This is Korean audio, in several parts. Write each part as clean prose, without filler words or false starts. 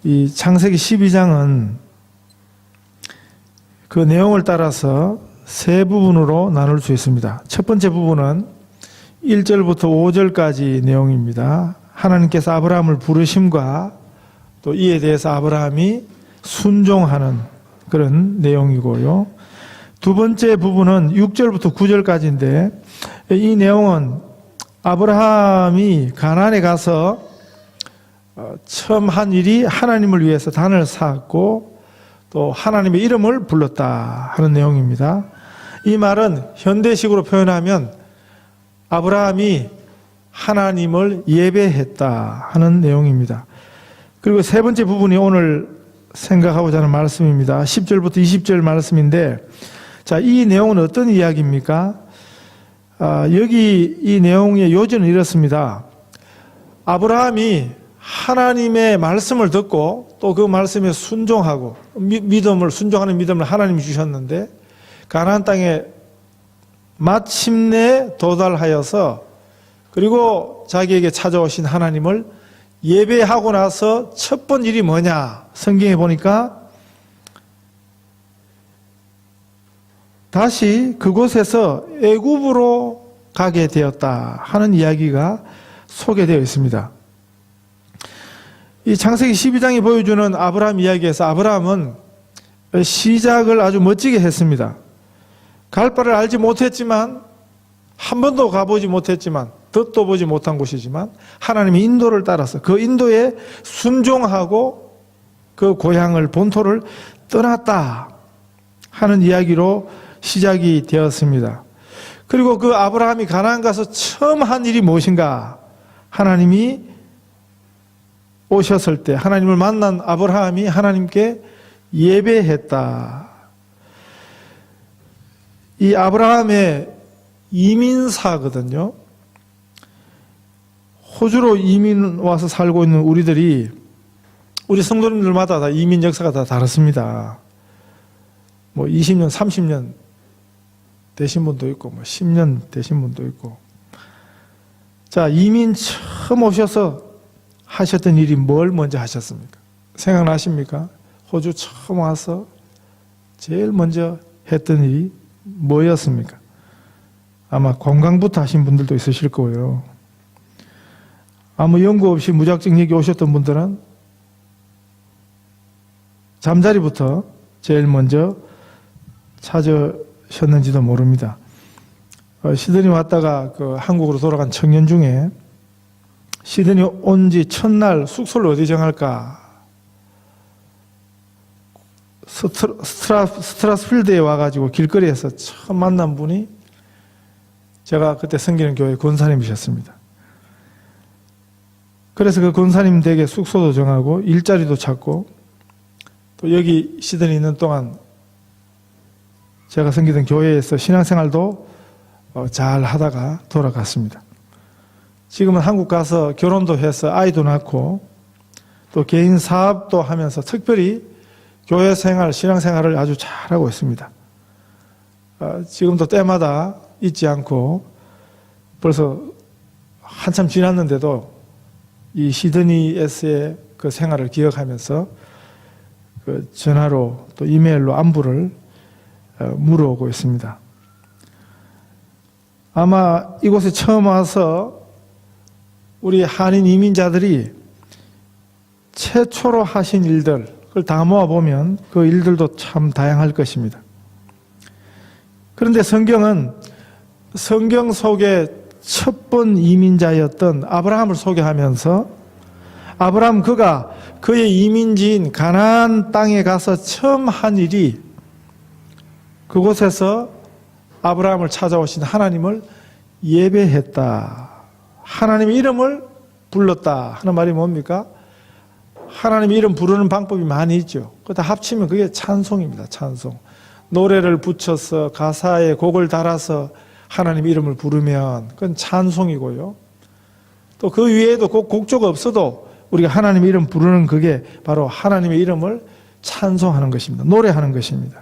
이 창세기 12장은 그 내용을 따라서 세 부분으로 나눌 수 있습니다. 첫 번째 부분은 1절부터 5절까지 내용입니다. 하나님께서 아브라함을 부르심과 또 이에 대해서 아브라함이 순종하는 그런 내용이고요. 두 번째 부분은 6절부터 9절까지인데 이 내용은 아브라함이 가나안에 가서 처음 한 일이 하나님을 위해서 단을 쌓았고 또 하나님의 이름을 불렀다 하는 내용입니다. 이 말은 현대식으로 표현하면 아브라함이 하나님을 예배했다 하는 내용입니다. 그리고 세 번째 부분이 오늘 생각하고자 하는 말씀입니다. 10절부터 20절 말씀인데, 자, 이 내용은 어떤 이야기입니까? 여기 이 내용의 요지는 이렇습니다. 아브라함이 하나님의 말씀을 듣고 또 그 말씀에 순종하고 순종하는 믿음을 하나님이 주셨는데 가나안 땅에 마침내 도달하여서 그리고 자기에게 찾아오신 하나님을 예배하고 나서 첫 번 일이 뭐냐? 성경에 보니까 다시 그곳에서 애굽으로 가게 되었다 하는 이야기가 소개되어 있습니다. 이 창세기 12장이 보여주는 아브라함 이야기에서 아브라함은 시작을 아주 멋지게 했습니다. 갈 바를 알지 못했지만 한 번도 가보지 못했지만 듣도 보지 못한 곳이지만 하나님의 인도를 따라서 그 인도에 순종하고 그 고향을 본토를 떠났다 하는 이야기로 시작이 되었습니다. 그리고 그 아브라함이 가나안 가서 처음 한 일이 무엇인가? 하나님이 오셨을 때 하나님을 만난 아브라함이 하나님께 예배했다. 이 아브라함의 이민사거든요. 호주로 이민 와서 살고 있는 우리 성도님들마다 다 이민 역사가 다 다릅니다. 뭐 20년, 30년 되신 분도 있고, 뭐 10년 되신 분도 있고. 자, 이민 처음 오셔서 하셨던 일이 뭘 먼저 하셨습니까? 생각나십니까? 호주 처음 와서 제일 먼저 했던 일이 뭐였습니까? 아마 관광부터 하신 분들도 있으실 거예요. 아무 연구 없이 무작정 여기 오셨던 분들은 잠자리부터 제일 먼저 찾으셨는지도 모릅니다. 시드니 왔다가 그 한국으로 돌아간 청년 중에 시드니 온 지 첫날 숙소를 어디 정할까? 스트라스필드에 와가지고 길거리에서 처음 만난 분이 제가 그때 섬기는 교회 권사님이셨습니다. 그래서 그 권사님 댁에 숙소도 정하고 일자리도 찾고 또 여기 시드니 있는 동안 제가 섬기던 교회에서 신앙생활도 잘 하다가 돌아갔습니다. 지금은 한국 가서 결혼도 해서 아이도 낳고 또 개인 사업도 하면서 특별히 교회 생활, 신앙생활을 아주 잘하고 있습니다. 지금도 때마다 잊지 않고 벌써 한참 지났는데도 이 시드니에서의 그 생활을 기억하면서 그 전화로 또 이메일로 안부를 물어오고 있습니다. 아마 이곳에 처음 와서 우리 한인 이민자들이 최초로 하신 일들, 그걸 다 모아보면 그 일들도 참 다양할 것입니다. 그런데 성경은 성경 속에 첫 번 이민자였던 아브라함을 소개하면서 아브라함 그가 그의 이민지인 가나안 땅에 가서 처음 한 일이 그곳에서 아브라함을 찾아오신 하나님을 예배했다. 하나님의 이름을 불렀다 하는 말이 뭡니까? 하나님의 이름 부르는 방법이 많이 있죠. 그다 합치면 그게 찬송입니다. 찬송. 노래를 붙여서 가사에 곡을 달아서 하나님의 이름을 부르면 그건 찬송이고요. 또 그 위에도 곡조가 없어도 우리가 하나님의 이름 부르는 그게 바로 하나님의 이름을 찬송하는 것입니다. 노래하는 것입니다.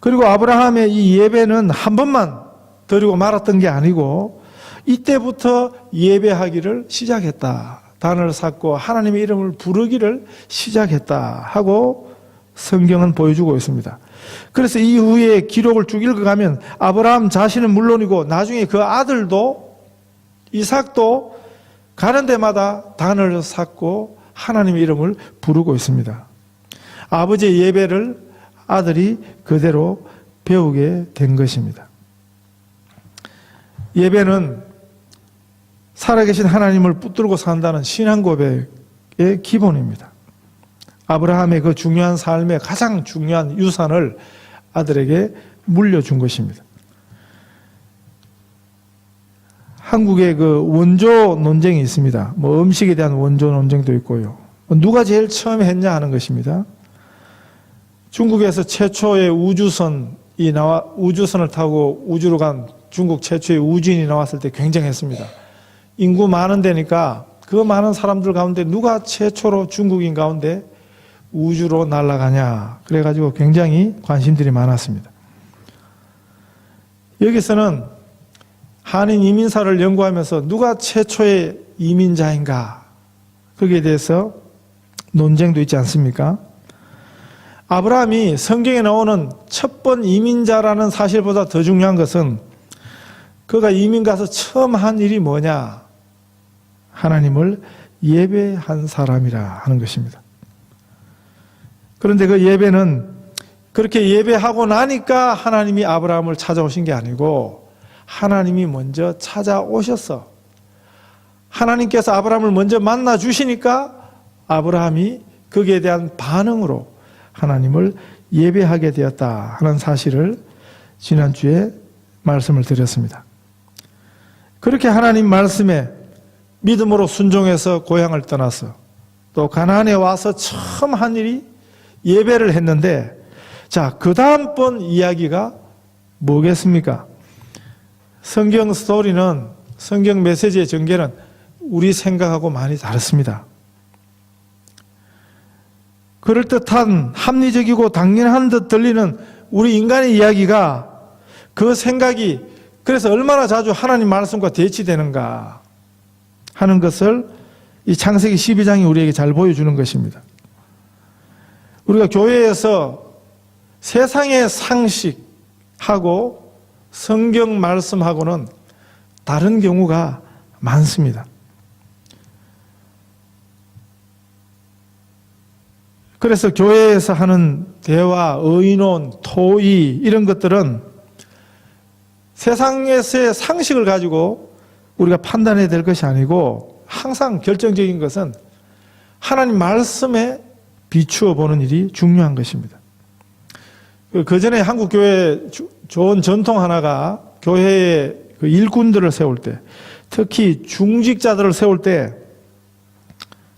그리고 아브라함의 이 예배는 한 번만 드리고 말았던 게 아니고 이때부터 예배하기를 시작했다. 단을 샀고 하나님의 이름을 부르기를 시작했다 하고 성경은 보여주고 있습니다. 그래서 이후에 기록을 쭉 읽어가면 아브라함 자신은 물론이고 나중에 그 아들도 이삭도 가는 데마다 단을 샀고 하나님의 이름을 부르고 있습니다. 아버지의 예배를 아들이 그대로 배우게 된 것입니다. 예배는 살아계신 하나님을 붙들고 산다는 신앙 고백의 기본입니다. 아브라함의 그 중요한 삶의 가장 중요한 유산을 아들에게 물려준 것입니다. 한국에 그 원조 논쟁이 있습니다. 뭐 음식에 대한 원조 논쟁도 있고요. 누가 제일 처음에 했냐 하는 것입니다. 중국에서 최초의 우주선을 타고 우주로 간 중국 최초의 우주인이 나왔을 때 굉장했습니다. 인구 많은 데니까 그 많은 사람들 가운데 누가 최초로 중국인 가운데 우주로 날아가냐. 그래가지고 굉장히 관심들이 많았습니다. 여기서는 한인 이민사를 연구하면서 누가 최초의 이민자인가. 거기에 대해서 논쟁도 있지 않습니까? 아브라함이 성경에 나오는 첫 번 이민자라는 사실보다 더 중요한 것은 그가 이민 가서 처음 한 일이 뭐냐? 하나님을 예배한 사람이라 하는 것입니다. 그런데 그 예배는 그렇게 예배하고 나니까 하나님이 아브라함을 찾아오신 게 아니고 하나님이 먼저 찾아오셨어. 하나님께서 아브라함을 먼저 만나 주시니까 아브라함이 거기에 대한 반응으로 하나님을 예배하게 되었다 하는 사실을 지난주에 말씀을 드렸습니다. 그렇게 하나님 말씀에 믿음으로 순종해서 고향을 떠나서 또 가나안에 와서 처음 한 일이 예배를 했는데, 자, 그 다음번 이야기가 뭐겠습니까? 성경 스토리는, 성경 메시지의 전개는 우리 생각하고 많이 다릅니다. 그럴듯한 합리적이고 당연한 듯 들리는 우리 인간의 이야기가 그 생각이 그래서 얼마나 자주 하나님 말씀과 대치되는가 하는 것을 이 창세기 12장이 우리에게 잘 보여주는 것입니다. 우리가 교회에서 세상의 상식하고 성경 말씀하고는 다른 경우가 많습니다. 그래서 교회에서 하는 대화, 의논, 토의 이런 것들은 세상에서의 상식을 가지고 우리가 판단해야 될 것이 아니고 항상 결정적인 것은 하나님 말씀에 비추어 보는 일이 중요한 것입니다. 그 전에 한국 교회 좋은 전통 하나가 교회의 그 일꾼들을 세울 때, 특히 중직자들을 세울 때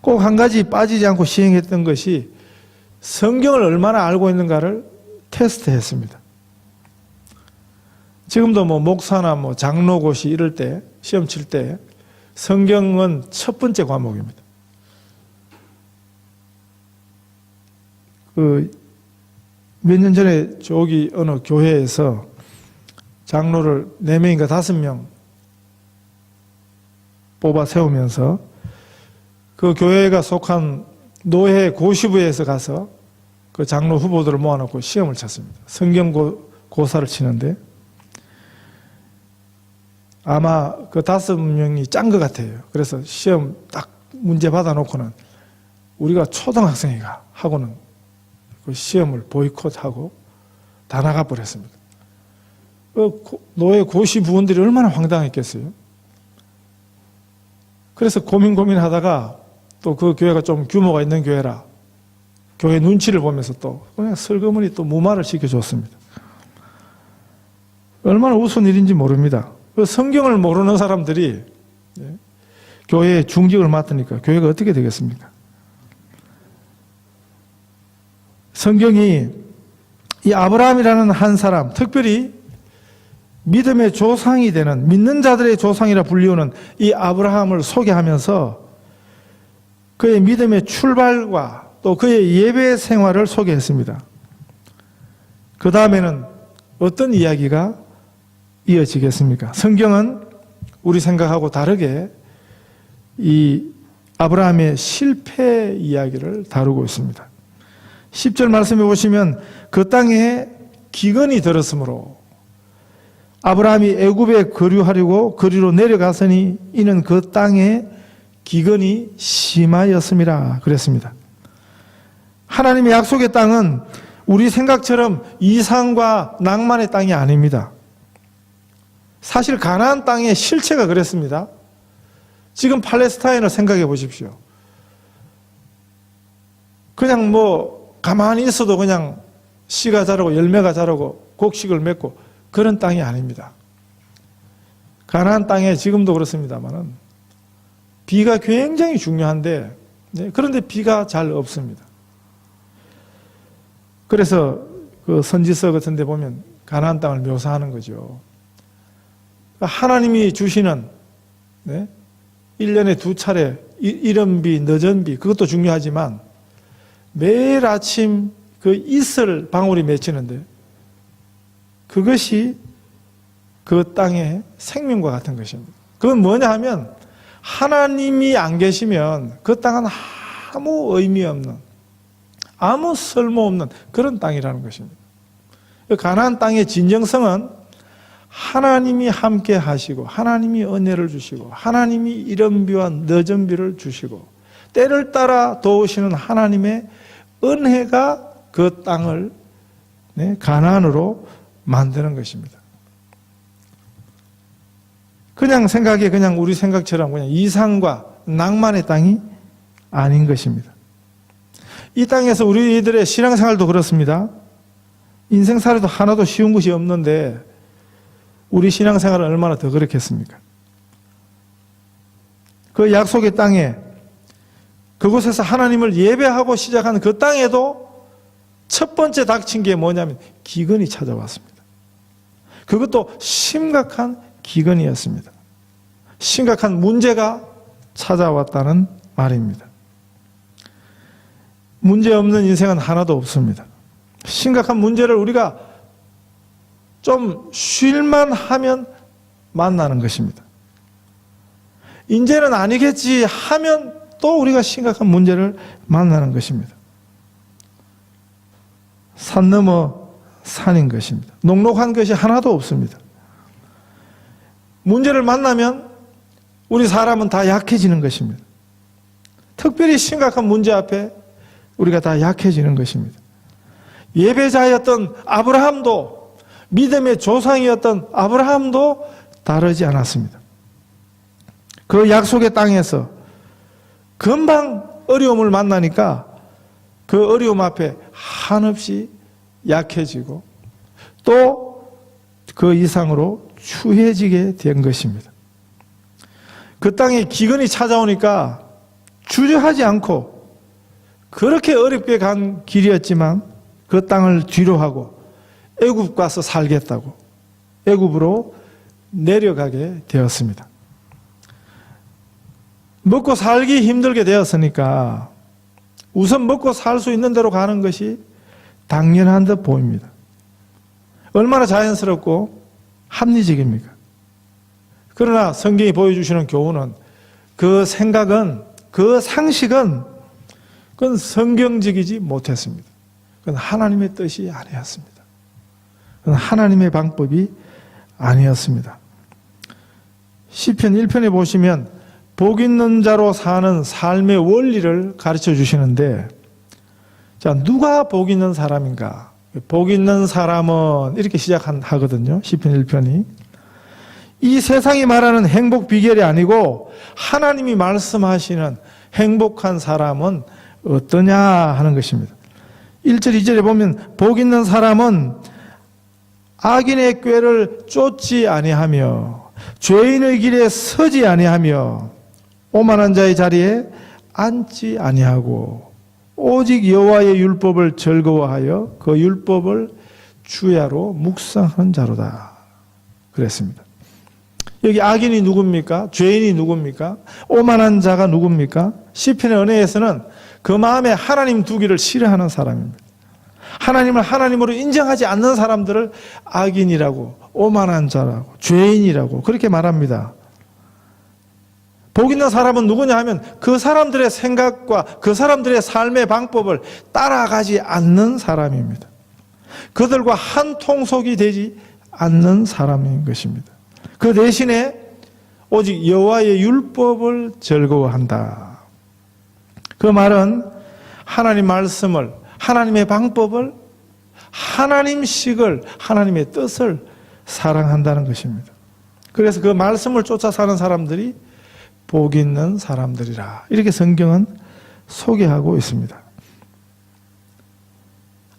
꼭 한 가지 빠지지 않고 시행했던 것이 성경을 얼마나 알고 있는가를 테스트했습니다. 지금도 뭐 목사나 뭐 장로고시 이럴 때 시험 칠 때 성경은 첫 번째 과목입니다. 몇 년 전에 저기 어느 교회에서 장로를 4명인가 5명 뽑아 세우면서 그 교회가 속한 노회 고시부에서 가서 그 장로 후보들을 모아놓고 시험을 쳤습니다. 성경고사를 치는데 아마 그 5명이 짠 것 같아요. 그래서 시험 딱 문제 받아놓고는 우리가 초등학생이가 하고는 그 시험을 보이콧하고 다 나가버렸습니다. 노예 고시 부원들이 얼마나 황당했겠어요. 그래서 고민하다가 또 그 교회가 좀 규모가 있는 교회라 교회 눈치를 보면서 또 그냥 슬그머니 또 무마를 시켜줬습니다. 얼마나 우스운 일인지 모릅니다. 성경을 모르는 사람들이 교회의 중직을 맡으니까 교회가 어떻게 되겠습니까? 성경이 이 아브라함이라는 한 사람, 특별히 믿음의 조상이 되는, 믿는 자들의 조상이라 불리우는 이 아브라함을 소개하면서 그의 믿음의 출발과 또 그의 예배 생활을 소개했습니다. 그 다음에는 어떤 이야기가 이어지겠습니까? 성경은 우리 생각하고 다르게 이 아브라함의 실패 이야기를 다루고 있습니다. 10절 말씀해 보시면 그 땅에 기근이 들었으므로 아브라함이 애굽에 거류하려고 거리로 내려갔으니 이는 그 땅에 기근이 심하였음이라 그랬습니다. 하나님의 약속의 땅은 우리 생각처럼 이상과 낭만의 땅이 아닙니다. 사실 가나안 땅의 실체가 그랬습니다. 지금 팔레스타인을 생각해 보십시오. 그냥 뭐 가만히 있어도 그냥 씨가 자라고 열매가 자라고 곡식을 맺고 그런 땅이 아닙니다. 가나안 땅에 지금도 그렇습니다만은 비가 굉장히 중요한데 그런데 비가 잘 없습니다. 그래서 그 선지서 같은 데 보면 가나안 땅을 묘사하는 거죠. 하나님이 주시는 1년에 2차례 이른비, 늦은비 그것도 중요하지만 매일 아침 그 이슬 방울이 맺히는데 그것이 그 땅의 생명과 같은 것입니다. 그건 뭐냐 하면 하나님이 안 계시면 그 땅은 아무 의미 없는 아무 쓸모없는 그런 땅이라는 것입니다. 가나안 땅의 진정성은 하나님이 함께 하시고 하나님이 은혜를 주시고 하나님이 이른비와 늦은비를 주시고 때를 따라 도우시는 하나님의 은혜가 그 땅을 가나안으로 만드는 것입니다. 그냥 생각에 그냥 우리 생각처럼 그냥 이상과 낭만의 땅이 아닌 것입니다. 이 땅에서 우리들의 신앙생활도 그렇습니다. 인생살이도 하나도 쉬운 것이 없는데 우리 신앙생활은 얼마나 더 그렇겠습니까? 그 약속의 땅에 그곳에서 하나님을 예배하고 시작한 그 땅에도 첫 번째 닥친 게 뭐냐면 기근이 찾아왔습니다. 그것도 심각한 기근이었습니다. 심각한 문제가 찾아왔다는 말입니다. 문제 없는 인생은 하나도 없습니다. 심각한 문제를 우리가 좀 쉴만 하면 만나는 것입니다. 이제는 아니겠지 하면 또 우리가 심각한 문제를 만나는 것입니다. 산 넘어 산인 것입니다. 녹록한 것이 하나도 없습니다. 문제를 만나면 우리 사람은 다 약해지는 것입니다. 특별히 심각한 문제 앞에 우리가 다 약해지는 것입니다. 예배자였던 아브라함도 믿음의 조상이었던 아브라함도 다르지 않았습니다. 그 약속의 땅에서 금방 어려움을 만나니까 그 어려움 앞에 한없이 약해지고 또 그 이상으로 추해지게 된 것입니다. 그 땅에 기근이 찾아오니까 주저하지 않고 그렇게 어렵게 간 길이었지만 그 땅을 뒤로하고 애굽 가서 살겠다고 애굽으로 내려가게 되었습니다. 먹고 살기 힘들게 되었으니까 우선 먹고 살 수 있는 대로 가는 것이 당연한 듯 보입니다. 얼마나 자연스럽고 합리적입니까? 그러나 성경이 보여주시는 교훈은 그 생각은 그 상식은 그건 성경적이지 못했습니다. 그건 하나님의 뜻이 아니었습니다. 그건 하나님의 방법이 아니었습니다. 시편 1편에 보시면 복 있는 자로 사는 삶의 원리를 가르쳐 주시는데 자, 누가 복 있는 사람인가? 복 있는 사람은 이렇게 시작하거든요. 시편 1편이. 이 세상이 말하는 행복 비결이 아니고 하나님이 말씀하시는 행복한 사람은 어떠냐 하는 것입니다. 1절, 2절에 보면 복 있는 사람은 악인의 꾀를 쫓지 아니하며 죄인의 길에 서지 아니하며 오만한 자의 자리에 앉지 아니하고 오직 여호와의 율법을 즐거워하여 그 율법을 주야로 묵상하는 자로다. 그랬습니다. 여기 악인이 누굽니까? 죄인이 누굽니까? 오만한 자가 누굽니까? 시편의 은혜에서는 그 마음에 하나님 두기를 싫어하는 사람입니다. 하나님을 하나님으로 인정하지 않는 사람들을 악인이라고 오만한 자라고 죄인이라고 그렇게 말합니다. 복 있는 사람은 누구냐 하면 그 사람들의 생각과 그 사람들의 삶의 방법을 따라가지 않는 사람입니다. 그들과 한 통속이 되지 않는 사람인 것입니다. 그 대신에 오직 여호와의 율법을 즐거워한다. 그 말은 하나님 말씀을, 하나님의 방법을, 하나님식을, 하나님의 뜻을 사랑한다는 것입니다. 그래서 그 말씀을 쫓아 사는 사람들이 복 있는 사람들이라, 이렇게 성경은 소개하고 있습니다.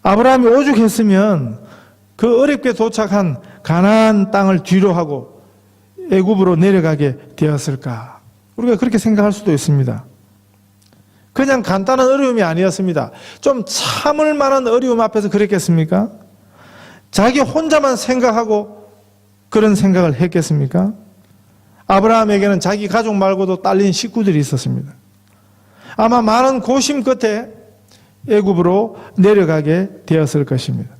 아브라함이 오죽했으면 그 어렵게 도착한 가나안 땅을 뒤로하고 애굽으로 내려가게 되었을까? 우리가 그렇게 생각할 수도 있습니다. 그냥 간단한 어려움이 아니었습니다. 좀 참을 만한 어려움 앞에서 그랬겠습니까? 자기 혼자만 생각하고 그런 생각을 했겠습니까? 아브라함에게는 자기 가족 말고도 딸린 식구들이 있었습니다. 아마 많은 고심 끝에 애굽으로 내려가게 되었을 것입니다.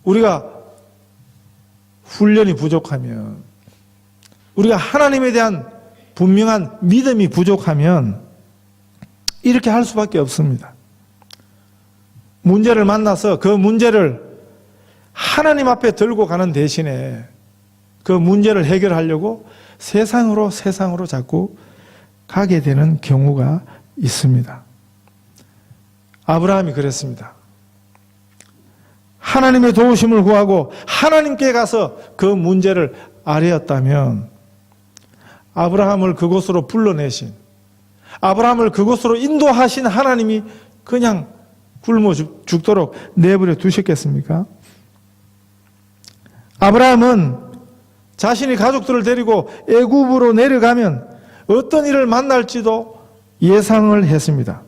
우리가 훈련이 부족하면, 우리가 하나님에 대한 분명한 믿음이 부족하면 이렇게 할 수밖에 없습니다. 문제를 만나서 그 문제를 하나님 앞에 들고 가는 대신에 그 문제를 해결하려고 세상으로 자꾸 가게 되는 경우가 있습니다. 아브라함이 그랬습니다. 하나님의 도우심을 구하고 하나님께 가서 그 문제를 아뢰었다면 아브라함을 그곳으로 불러내신, 아브라함을 그곳으로 인도하신 하나님이 그냥 굶어 죽도록 내버려 두셨겠습니까? 아브라함은 자신이 가족들을 데리고 애굽으로 내려가면 어떤 일을 만날지도 예상을 했습니다.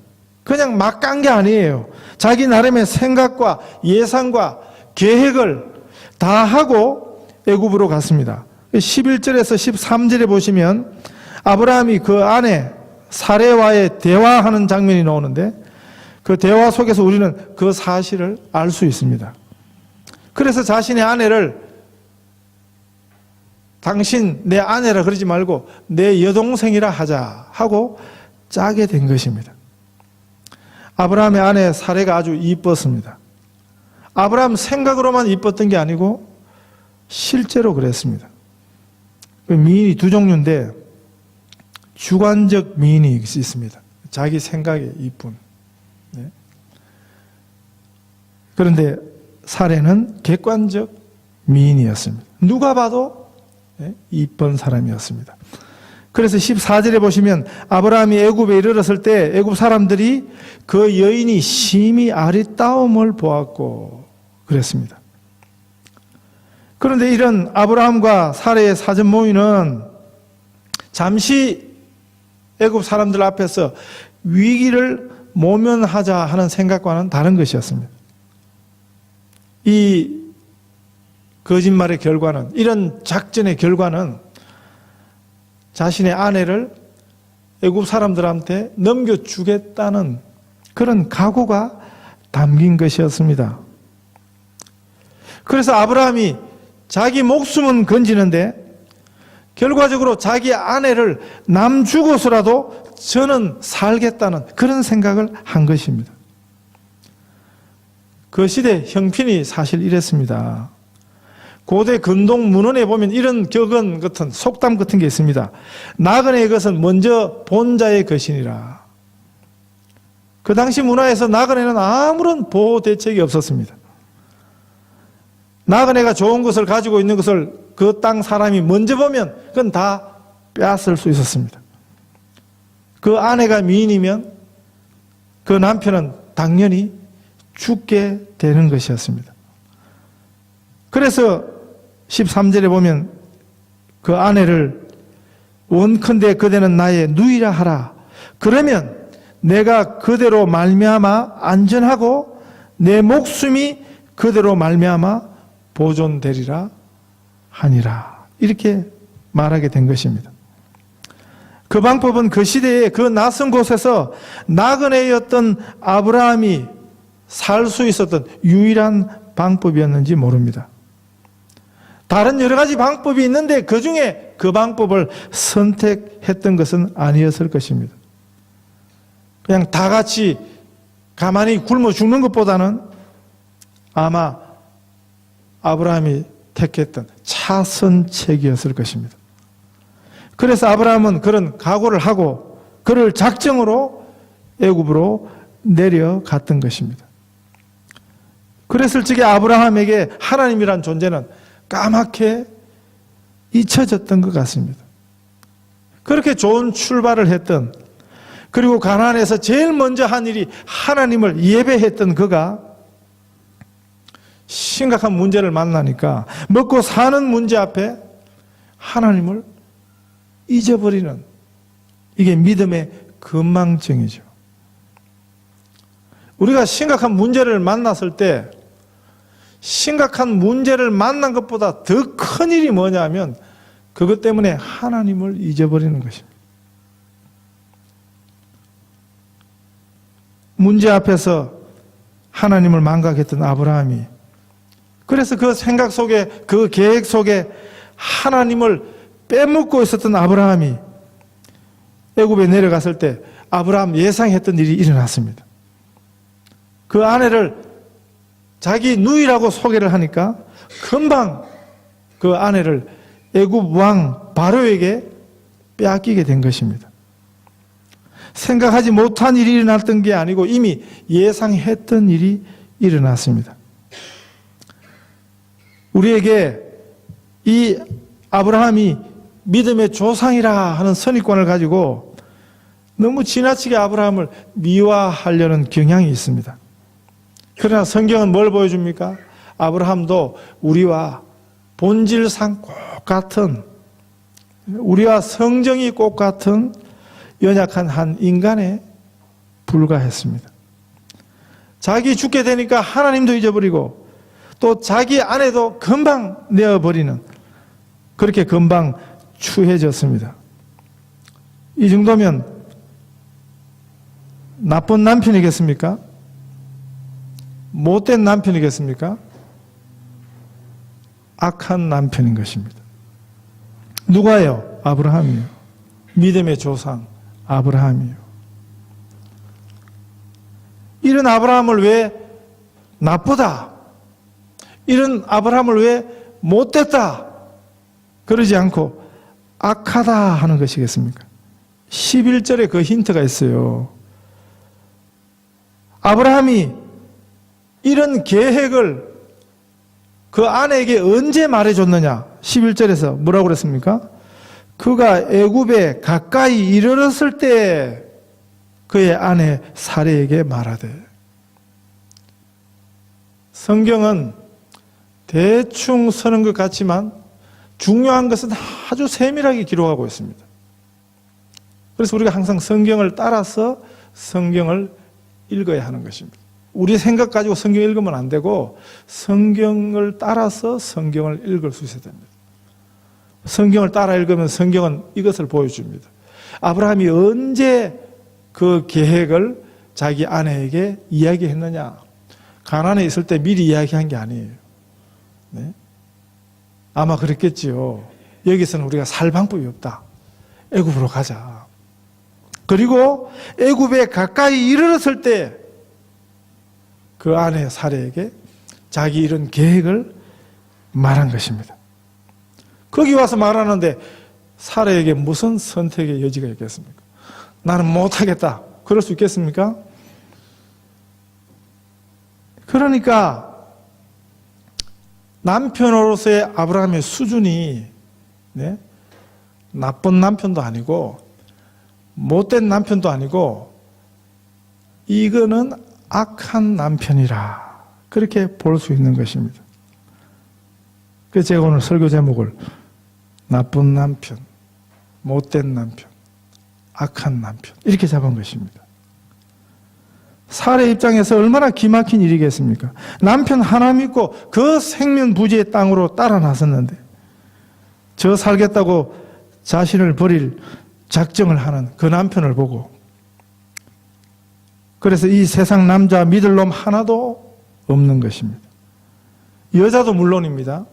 그냥 막 간 게 아니에요. 자기 나름의 생각과 예상과 계획을 다 하고 애굽으로 갔습니다. 11절에서 13절에 보시면 아브라함이 그 아내 사레와의 대화하는 장면이 나오는데 그 대화 속에서 우리는 그 사실을 알 수 있습니다. 그래서 자신의 아내를 당신 내 아내라 그러지 말고 내 여동생이라 하자 하고 짜게 된 것입니다. 아브라함의 아내 사레가 아주 이뻤습니다. 아브라함 생각으로만 이뻤던 게 아니고 실제로 그랬습니다. 미인이 두 종류인데 주관적 미인이 있습니다. 자기 생각에 이쁨. 네. 그런데 사레는 객관적 미인이었습니다. 누가 봐도 이쁜 사람이었습니다. 그래서 14절에 보시면 아브라함이 애굽에 이르렀을 때 애굽 사람들이 그 여인이 심히 아리따움을 보았고 그랬습니다. 그런데 이런 아브라함과 사레의 사전 모의는 잠시 애굽 사람들 앞에서 위기를 모면하자 하는 생각과는 다른 것이었습니다. 이 거짓말의 결과는, 이런 작전의 결과는 자신의 아내를 애굽 사람들한테 넘겨주겠다는 그런 각오가 담긴 것이었습니다. 그래서 아브라함이 자기 목숨은 건지는데 결과적으로 자기 아내를 남 죽어서라도 저는 살겠다는 그런 생각을 한 것입니다. 그 시대 형편이 사실 이랬습니다. 고대 근동 문헌에 보면 이런 격언 같은 속담 같은 게 있습니다. 나그네의 것은 먼저 본자의 것이니라. 그 당시 문화에서 나그네는 아무런 보호 대책이 없었습니다. 나그네가 좋은 것을 가지고 있는 것을 그 땅 사람이 먼저 보면 그건 다 빼앗을 수 있었습니다. 그 아내가 미인이면 그 남편은 당연히 죽게 되는 것이었습니다. 그래서 13절에 보면 그 아내를 원컨대 그대는 나의 누이라 하라. 그러면 내가 그대로 말미암아 안전하고 내 목숨이 그대로 말미암아 보존되리라 하니라. 이렇게 말하게 된 것입니다. 그 방법은 그 시대에 그 낯선 곳에서 나그네였던 아브라함이 살 수 있었던 유일한 방법이었는지 모릅니다. 다른 여러 가지 방법이 있는데 그 중에 그 방법을 선택했던 것은 아니었을 것입니다. 그냥 다 같이 가만히 굶어 죽는 것보다는 아마 아브라함이 택했던 차선책이었을 것입니다. 그래서 아브라함은 그런 각오를 하고 그를 작정으로 애굽으로 내려갔던 것입니다. 그랬을 적에 아브라함에게 하나님이란 존재는 까맣게 잊혀졌던 것 같습니다. 그렇게 좋은 출발을 했던, 그리고 가나안에서 제일 먼저 한 일이 하나님을 예배했던 그가 심각한 문제를 만나니까 먹고 사는 문제 앞에 하나님을 잊어버리는, 이게 믿음의 건망증이죠. 우리가 심각한 문제를 만났을 때 심각한 문제를 만난 것보다 더 큰 일이 뭐냐면 그것 때문에 하나님을 잊어버리는 것입니다. 문제 앞에서 하나님을 망각했던 아브라함이, 그래서 그 생각 속에, 그 계획 속에 하나님을 빼먹고 있었던 아브라함이 애굽에 내려갔을 때 아브라함 예상했던 일이 일어났습니다. 그 아내를 자기 누이라고 소개를 하니까 금방 그 아내를 애굽 왕 바로에게 빼앗기게 된 것입니다. 생각하지 못한 일이 일어났던 게 아니고 이미 예상했던 일이 일어났습니다. 우리에게 이 아브라함이 믿음의 조상이라 하는 선입관을 가지고 너무 지나치게 아브라함을 미화하려는 경향이 있습니다. 그러나 성경은 뭘 보여줍니까? 아브라함도 우리와 본질상 똑같은, 우리와 성정이 똑같은 연약한 한 인간에 불과했습니다. 자기 죽게 되니까 하나님도 잊어버리고 또 자기 아내도 금방 내어버리는, 그렇게 금방 추해졌습니다. 이 정도면 나쁜 남편이겠습니까? 못된 남편이겠습니까? 악한 남편인 것입니다. 누가요? 아브라함이요. 믿음의 조상 아브라함이요. 이런 아브라함을 왜 나쁘다, 이런 아브라함을 왜 못됐다 그러지 않고 악하다 하는 것이겠습니까? 11절에 그 힌트가 있어요. 아브라함이 이런 계획을 그 아내에게 언제 말해줬느냐? 11절에서 뭐라고 그랬습니까? 그가 애굽에 가까이 이르렀을 때 그의 아내 사레에게 말하되. 성경은 대충 서는 것 같지만 중요한 것은 아주 세밀하게 기록하고 있습니다. 그래서 우리가 항상 성경을 따라서 성경을 읽어야 하는 것입니다. 우리 생각 가지고 성경 읽으면 안 되고 성경을 따라서 성경을 읽을 수 있어야 됩니다. 성경을 따라 읽으면 성경은 이것을 보여줍니다. 아브라함이 언제 그 계획을 자기 아내에게 이야기했느냐? 가나안에 있을 때 미리 이야기한 게 아니에요. 네? 아마 그랬겠지요. 여기서는 우리가 살 방법이 없다. 애굽으로 가자. 그리고 애굽에 가까이 이르렀을 때 그 아내 사레에게 자기 이런 계획을 말한 것입니다. 거기 와서 말하는데 사레에게 무슨 선택의 여지가 있겠습니까? 나는 못하겠다. 그럴 수 있겠습니까? 그러니까 남편으로서의 아브라함의 수준이 나쁜 남편도 아니고 못된 남편도 아니고 이거는 악한 남편이라 그렇게 볼 수 있는 것입니다. 그래서 제가 오늘 설교 제목을 나쁜 남편, 못된 남편, 악한 남편 이렇게 잡은 것입니다. 사례 입장에서 얼마나 기막힌 일이겠습니까? 남편 하나 믿고 그 생면부지의 땅으로 따라 나섰는데 저 살겠다고 자신을 버릴 작정을 하는 그 남편을 보고, 그래서 이 세상 남자 믿을 놈 하나도 없는 것입니다. 여자도 물론입니다.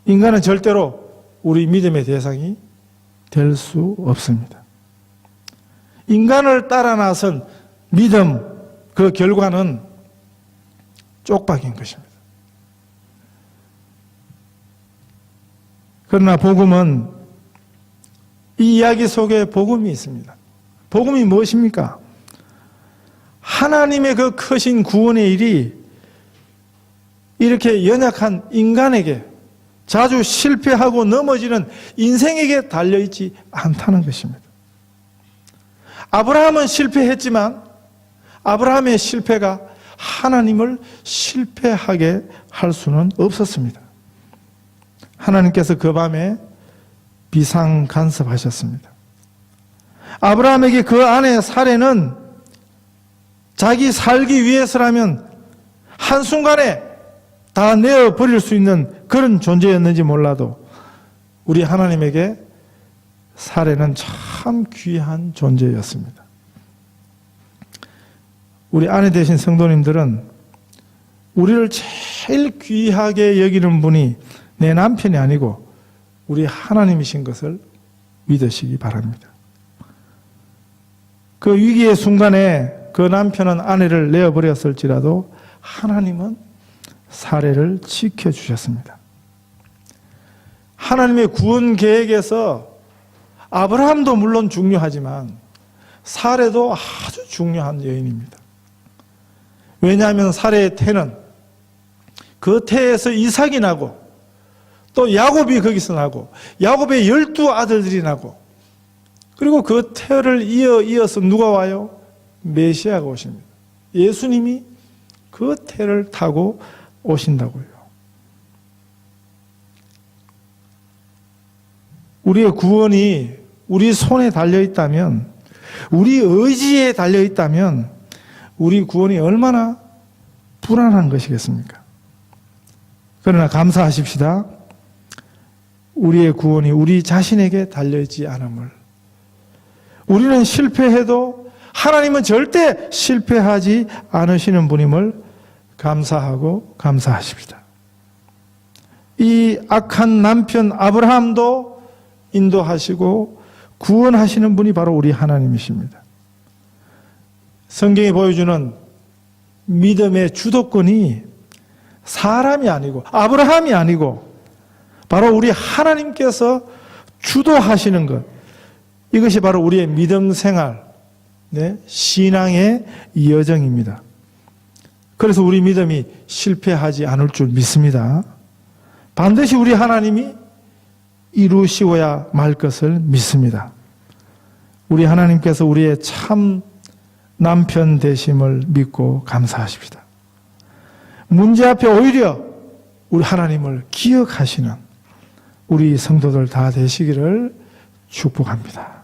인간은 절대로 우리 믿음의 대상이 될 수 없습니다. 인간을 따라 나선 믿음, 그 결과는 쪽박인 것입니다. 그러나 복음은 이 이야기 속에 복음이 있습니다. 복음이 무엇입니까? 하나님의 그 크신 구원의 일이 이렇게 연약한 인간에게, 자주 실패하고 넘어지는 인생에게 달려있지 않다는 것입니다. 아브라함은 실패했지만 아브라함의 실패가 하나님을 실패하게 할 수는 없었습니다. 하나님께서 그 밤에 비상 간섭하셨습니다. 아브라함에게 그 아내 사레는 자기 살기 위해서라면 한순간에 다 내어버릴 수 있는 그런 존재였는지 몰라도 우리 하나님에게 사레는 참 귀한 존재였습니다. 우리 아내 되신 성도님들은 우리를 제일 귀하게 여기는 분이 내 남편이 아니고 우리 하나님이신 것을 믿으시기 바랍니다. 그 위기의 순간에 그 남편은 아내를 내어버렸을지라도 하나님은 사례를 지켜주셨습니다. 하나님의 구원 계획에서 아브라함도 물론 중요하지만 사례도 아주 중요한 여인입니다. 왜냐하면 사례의 태는 그 태에서 이삭이 나고 또 야곱이 거기서 나고 야곱의 12아들들이 나고 그리고 그 태를 이어서 누가 와요? 메시아가 오십니다. 예수님이 그 태를 타고 오신다고요. 우리의 구원이 우리 손에 달려있다면, 우리 의지에 달려있다면 우리 구원이 얼마나 불안한 것이겠습니까? 그러나 감사하십시다. 우리의 구원이 우리 자신에게 달려있지 않음을. 우리는 실패해도 하나님은 절대 실패하지 않으시는 분임을 감사하고 감사하십시다. 이 악한 남편 아브라함도 인도하시고 구원하시는 분이 바로 우리 하나님이십니다. 성경이 보여주는 믿음의 주도권이 사람이 아니고 아브라함이 아니고 바로 우리 하나님께서 주도하시는 것, 이것이 바로 우리의 믿음 생활, 신앙의 여정입니다. 그래서 우리 믿음이 실패하지 않을 줄 믿습니다. 반드시 우리 하나님이 이루시고야 말 것을 믿습니다. 우리 하나님께서 우리의 참 남편 되심을 믿고 감사하십시다. 문제 앞에 오히려 우리 하나님을 기억하시는 우리 성도들 다 되시기를 축복합니다.